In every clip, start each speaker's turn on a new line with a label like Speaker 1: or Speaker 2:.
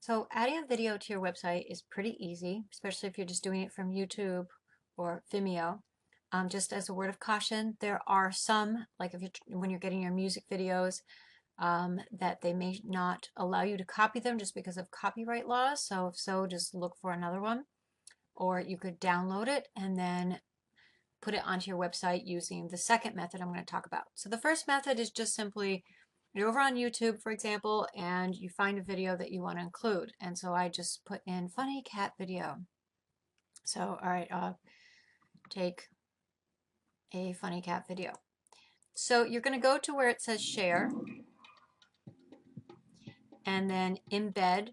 Speaker 1: So adding a video to your website is pretty easy, especially if you're just doing it from YouTube or Vimeo. Just as a word of caution, there are some, like if when you're getting your music videos, that they may not allow you to copy them just because of copyright laws. So if so, just look for another one. Or you could download it and then put it onto your website using the second method I'm going to talk about. So the first method is just simply you're over on YouTube, for example, and you find a video that you want to include. And so I just put in funny cat video. So, all right, take a funny cat video. So you're going to go to where it says share and then embed.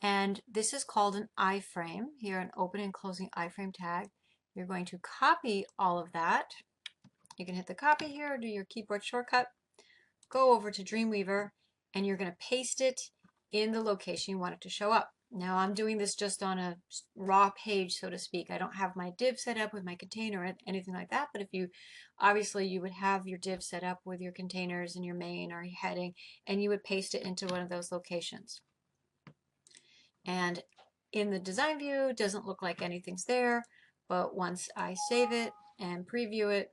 Speaker 1: And this is called an iframe. Here, an open and closing iframe tag. You're going to copy all of that. You can hit the copy here, do your keyboard shortcut, go over to Dreamweaver, and you're going to paste it in the location you want it to show up. Now I'm doing this just on a raw page, so to speak. I don't have my div set up with my container or anything like that, but if you, obviously you would have your div set up with your containers and your main or your heading, and you would paste it into one of those locations. And in the design view, it doesn't look like anything's there, but once I save it and preview it,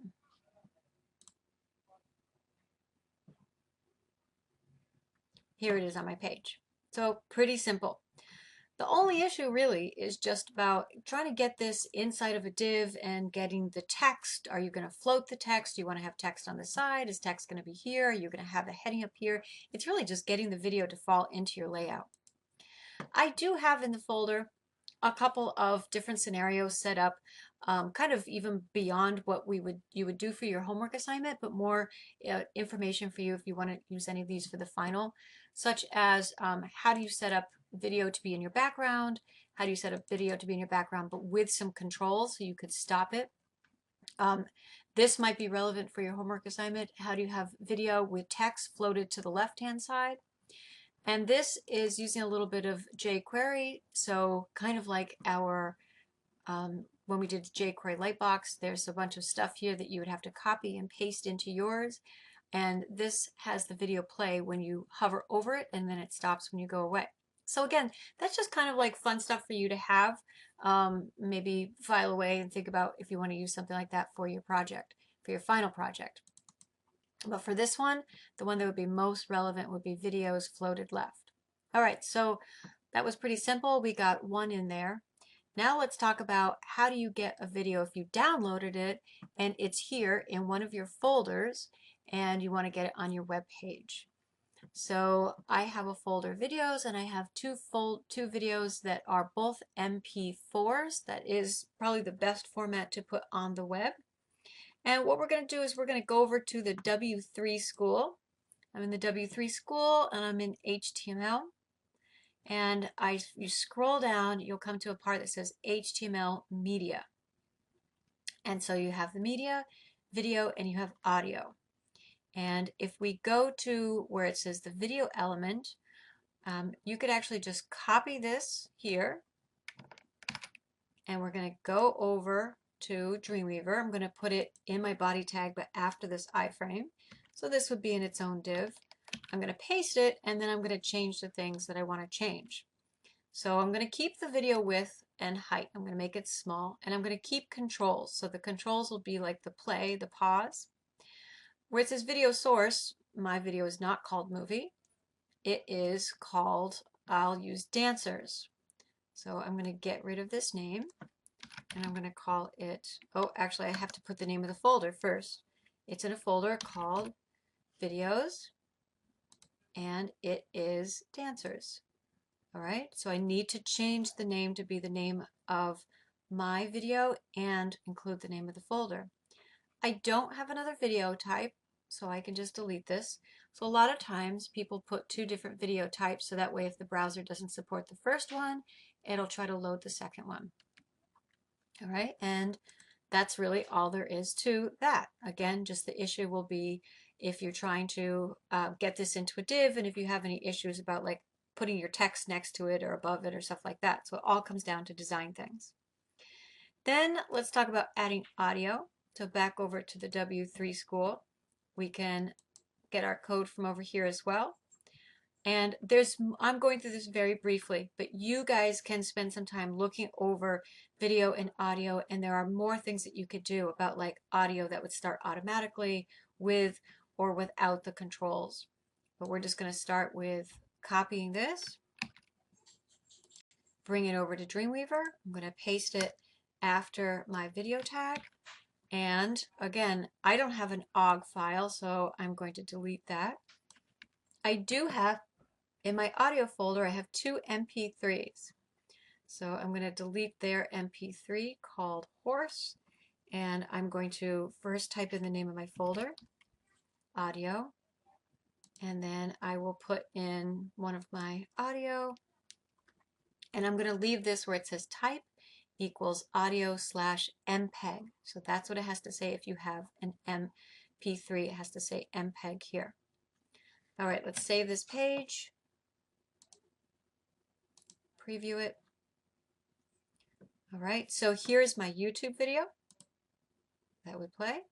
Speaker 1: here it is on my page. So pretty simple. The only issue really is just about trying to get this inside of a div and getting the text. Are you going to float the text? Do you want to have text on the side? Is text going to be here? Are you going to have the heading up here? It's really just getting the video to fall into your layout. I do have in the folder a couple of different scenarios set up, kind of even beyond what you would do for your homework assignment, but more information for you if you want to use any of these for the final, such as how do you set up video to be in your background, how do you set up video to be in your background, but with some controls so you could stop it. This might be relevant for your homework assignment. How do you have video with text floated to the left-hand side? And this is using a little bit of jQuery, so kind of like our, when we did jQuery Lightbox, there's a bunch of stuff here that you would have to copy and paste into yours. And this has the video play when you hover over it, and then it stops when you go away. So again, that's just kind of like fun stuff for you to have. Maybe file away and think about if you want to use something like that for your project, for your final project. But for this one, the one that would be most relevant would be videos floated left. All right, so that was pretty simple. We got one in there. Now let's talk about how do you get a video if you downloaded it and it's here in one of your folders and you want to get it on your web page. So I have a folder videos and I have two videos that are both MP4s. That is probably the best format to put on the web. And what we're going to do is we're going to go over to the W3 school. I'm in the W3 school and I'm in HTML. And you scroll down, you'll come to a part that says HTML media. And so you have the media, video, and you have audio. And if we go to where it says the video element, you could actually just copy this here. And we're going to go over to Dreamweaver. I'm going to put it in my body tag, but after this iframe. So this would be in its own div. I'm going to paste it, and then I'm going to change the things that I want to change. So I'm going to keep the video width and height. I'm going to make it small, and I'm going to keep controls. So the controls will be like the play, the pause. Where it says video source, my video is not called movie. It is called, I'll use dancers. So I'm going to get rid of this name. And I'm going to call it, oh, actually I have to put the name of the folder first. It's in a folder called videos, and it is dancers. All right, so I need to change the name to be the name of my video and include the name of the folder. I don't have another video type, so I can just delete this. So a lot of times people put two different video types, so that way if the browser doesn't support the first one, it'll try to load the second one. All right, and that's really all there is to that. Again, just the issue will be if you're trying to get this into a div and if you have any issues about like putting your text next to it or above it or stuff like that. So it all comes down to design things. Then let's talk about adding audio. So back over to the W3 school, we can get our code from over here as well. And I'm going through this very briefly, but you guys can spend some time looking over video and audio, and there are more things that you could do about like audio that would start automatically with or without the controls. But we're just going to start with copying this, bring it over to Dreamweaver. I'm going to paste it after my video tag. And again, I don't have an OGG file, so I'm going to delete that. I do have, in my audio folder, I have 2 MP3s. So I'm going to delete their MP3 called Horse. And I'm going to first type in the name of my folder, audio. And then I will put in one of my audio. And I'm going to leave this where it says type equals audio/MPEG. So that's what it has to say if you have an MP3. It has to say MPEG here. All right, let's save this page. Preview it. All right, so here's my YouTube video that would play.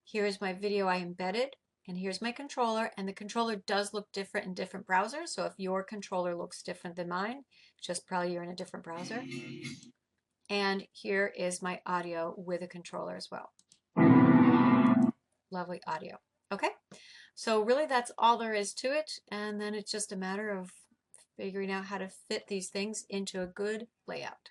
Speaker 1: Here's my video I embedded, and here's my controller, and the controller does look different in different browsers, so if your controller looks different than mine, just probably you're in a different browser. And here is my audio with a controller as well. Lovely audio. Okay, so really that's all there is to it, and then it's just a matter of figuring out how to fit these things into a good layout.